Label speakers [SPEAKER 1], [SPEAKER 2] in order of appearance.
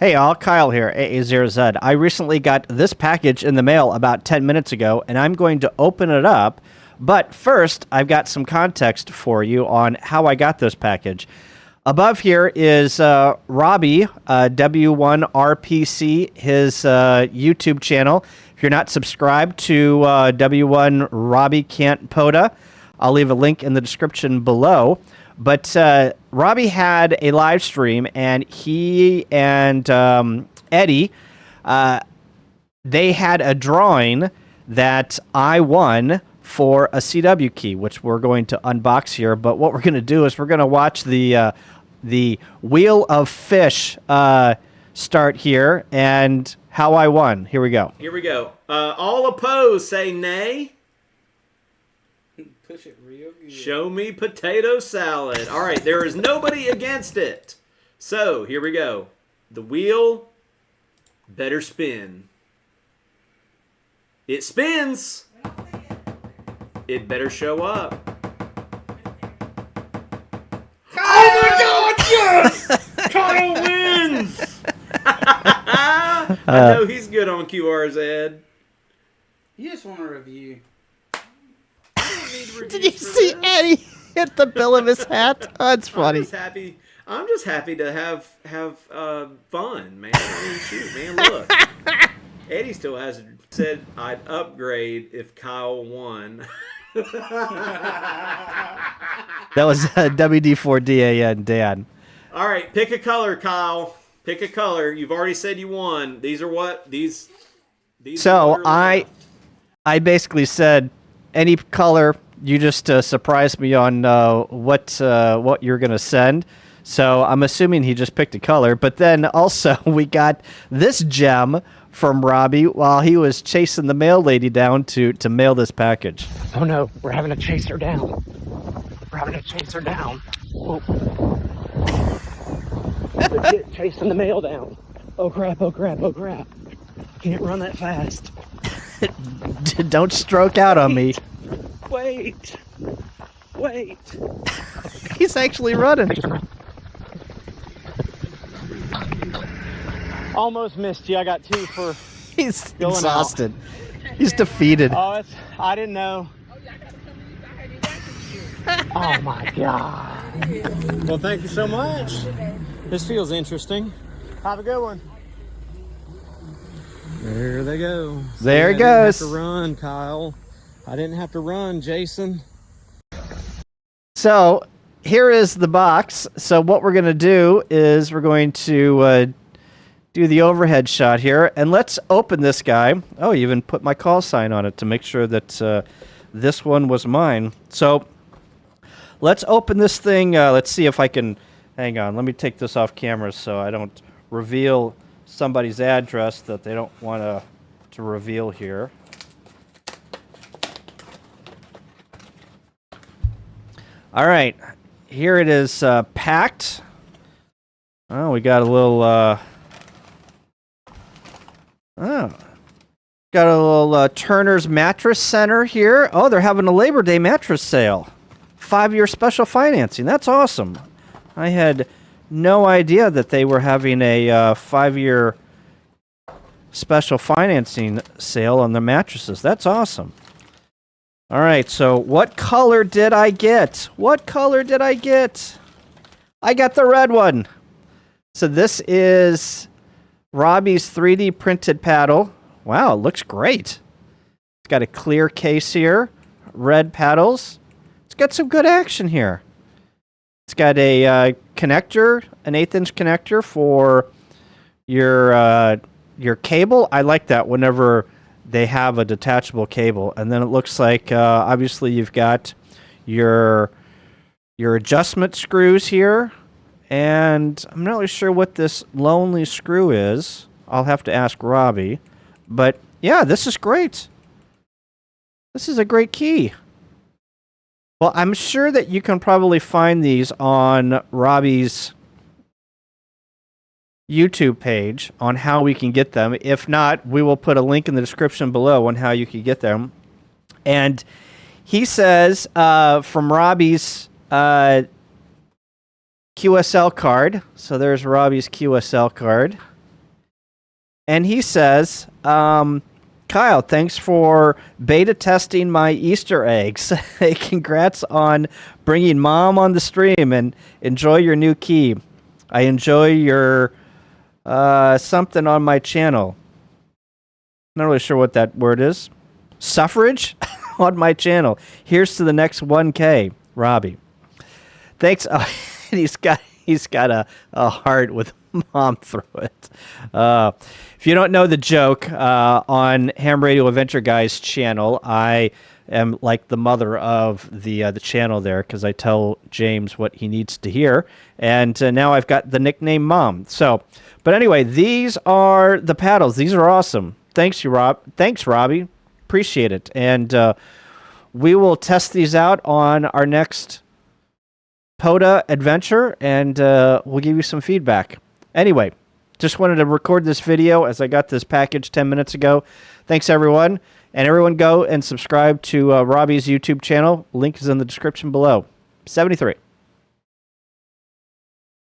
[SPEAKER 1] Hey all, Kyle here, AA0Z. I recently got this package in the mail about 10 minutes ago, and I'm going to open it up. But first, I've got some context for you on how I got this package. Above here is Robbie, W1RPC, his YouTube channel. If you're not subscribed to W1 Robbie Can't Pota, I'll leave a link in the description below. But Robbie had a live stream, and he and Eddie, they had a drawing that I won for a CW key, which we're going to unbox here. But what we're going to do is we're going to watch the Wheel of Fish start here and how I won. Here we go.
[SPEAKER 2] Here we go. All opposed, say nay.
[SPEAKER 3] Push it real good.
[SPEAKER 2] Show me potato salad. All right, there is nobody against it. So, here we go. The wheel better spin. It spins. It better show up. Oh my God, yes! Kyle wins! I know he's good on QRZ.
[SPEAKER 3] You just want a review.
[SPEAKER 1] Did you see Eddie hit the bill of his hat? Oh, that's funny.
[SPEAKER 2] I'm just happy to have fun, man. I mean, shoot, man, look. Eddie still hasn't said I'd upgrade if Kyle won.
[SPEAKER 1] That was WD4DAN, Dan.
[SPEAKER 2] All right, pick a color, Kyle. Pick a color. You've already said you won. These are what? These
[SPEAKER 1] So
[SPEAKER 2] are
[SPEAKER 1] I basically said any color. You just surprised me on what you're going to send. So I'm assuming he just picked a color. But then also we got this gem from Robbie while he was chasing the mail lady down to mail this package.
[SPEAKER 4] Oh no, we're having to chase her down. We're having to chase her down. Oh. Legit chasing the mail down. Oh crap, oh crap, oh crap. Can't run that fast.
[SPEAKER 1] Don't stroke out on me.
[SPEAKER 4] Wait. Wait.
[SPEAKER 1] He's actually running.
[SPEAKER 4] Almost missed you. I got 2 for
[SPEAKER 1] He's
[SPEAKER 4] going
[SPEAKER 1] exhausted. He's defeated.
[SPEAKER 4] Oh, I didn't know. Oh my God. Well, thank you so much. This feels interesting. Have a good one. There they go.
[SPEAKER 1] There it
[SPEAKER 4] I
[SPEAKER 1] goes.
[SPEAKER 4] didn't have to run, Kyle. I didn't have to run, Jason.
[SPEAKER 1] So here is the box. So what we're going to do is we're going to do the overhead shot here. And let's open this guy. Oh, you even put my call sign on it to make sure that this one was mine. So let's open this thing. Let's see if I can... Hang on. Let me take this off camera so I don't reveal somebody's address that they don't want to reveal here. All right, here it is packed. Oh, we got a little. Got a little Turner's Mattress Center here. Oh, they're having a Labor Day mattress sale. 5-year special financing. That's awesome. I had no idea that they were having a 5-year special financing sale on the mattresses. That's awesome. All right, so what color did I get? What color did I get? I got the red one. So this is Robbie's 3D printed paddle. Wow, it looks great. It's got a clear case here, red paddles. It's got some good action here. It's got a connector, an 1/8" connector for your cable. I like that whenever they have a detachable cable. And then it looks like obviously you've got your adjustment screws here. And I'm not really sure what this lonely screw is. I'll have to ask Robbie. But yeah, this is great. This is a great key. Well, I'm sure that you can probably find these on Robbie's YouTube page on how we can get them. If not, we will put a link in the description below on how you can get them. And he says from Robbie's QSL card. So there's Robbie's QSL card. And he says, Kyle, thanks for beta testing my Easter eggs. Hey, congrats on bringing Mom on the stream, and enjoy your new key. I enjoy your something on my channel. Not really sure what that word is. Suffrage on my channel. Here's to the next 1K, Robbie. Thanks. Oh, he's got a heart with Mom through it. If you don't know the joke, on Ham Radio Adventure Guy's channel, I am like the mother of the channel there because I tell James what he needs to hear, and now I've got the nickname Mom. So, but anyway, these are the paddles. These are awesome. Thanks, Robbie. Appreciate it, and we will test these out on our next pota adventure, and we'll give you some feedback. Anyway, just wanted to record this video as I got this package 10 minutes ago. Thanks, everyone. And everyone go and subscribe to Robbie's YouTube channel. Link is in the description below. 73.